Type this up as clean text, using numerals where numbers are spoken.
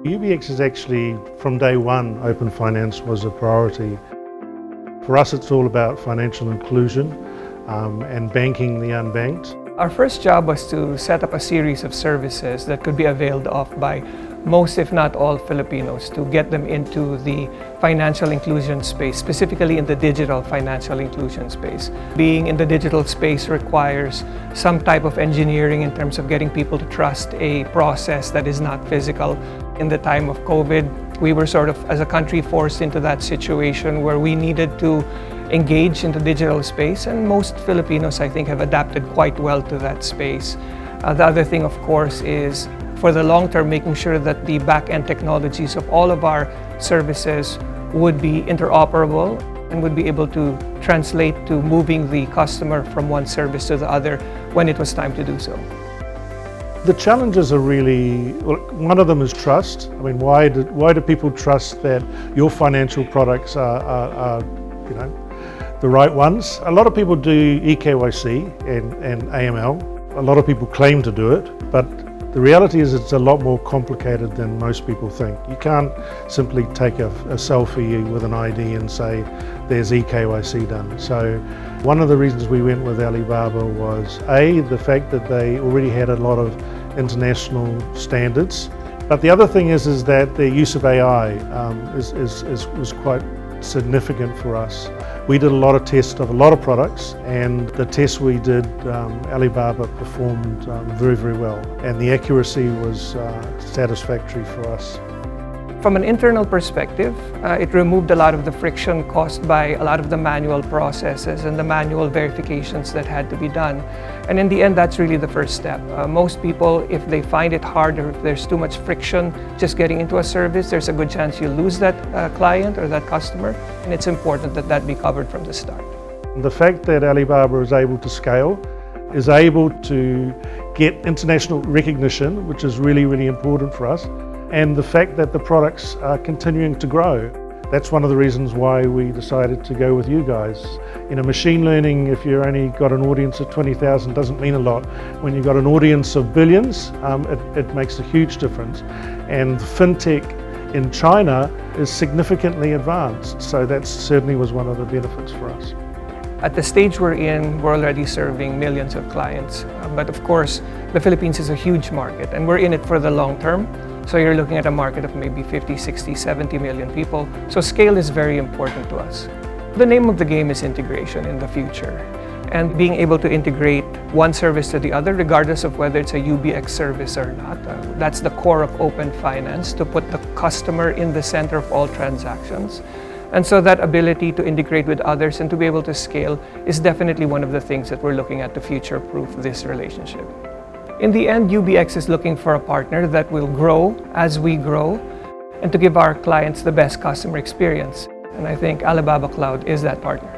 UBX is actually, from day one, open finance was a priority. For us, it's all about financial inclusion and banking the unbanked. Our first job was to set up a series of services that could be availed of by most, if not all, Filipinos to get them into the financial inclusion space, specifically in the digital financial inclusion space. Being in the digital space requires some type of engineering in terms of getting people to trust a process that is not physical. In the time of COVID, we were sort of, as a country, forced into that situation where we needed to engage in the digital space, and most Filipinos, I think, have adapted quite well to that space. The other thing, of course, is for the long term, making sure that the back-end technologies of all of our services would be interoperable and would be able to translate to moving the customer from one service to the other when it was time to do so. The challenges are really, well, one of them is trust. I mean, why do people trust that your financial products are the right ones? A lot of people do eKYC and AML. A lot of people claim to do it, but the reality is it's a lot more complicated than most people think. You can't simply take a selfie with an ID and say there's eKYC done. So one of the reasons we went with Alibaba was the fact that they already had a lot of international standards. But the other thing is that their use of AI was quite significant for us. We did a lot of tests of a lot of products, and the tests we did, Alibaba performed very, very well, and the accuracy was satisfactory for us. From an internal perspective, it removed a lot of the friction caused by a lot of the manual processes and the manual verifications that had to be done. And in the end, that's really the first step. Most people, if they find it hard or if there's too much friction just getting into a service, there's a good chance you lose that client or that customer. And it's important that that be covered from the start. The fact that Alibaba is able to scale, is able to get international recognition, which is really, really important for us, and the fact that the products are continuing to grow. That's one of the reasons why we decided to go with you guys. Machine learning, if you've only got an audience of 20,000, doesn't mean a lot. When you've got an audience of billions, it makes a huge difference. And fintech in China is significantly advanced, so that certainly was one of the benefits for us. At the stage we're in, we're already serving millions of clients. But of course, the Philippines is a huge market, and we're in it for the long term. So you're looking at a market of maybe 50, 60, 70 million people. So scale is very important to us. The name of the game is integration in the future. And being able to integrate one service to the other, regardless of whether it's a UBX service or not. That's the core of open finance, to put the customer in the center of all transactions. And so that ability to integrate with others and to be able to scale is definitely one of the things that we're looking at to future-proof this relationship. In the end, UBX is looking for a partner that will grow as we grow and to give our clients the best customer experience. And I think Alibaba Cloud is that partner.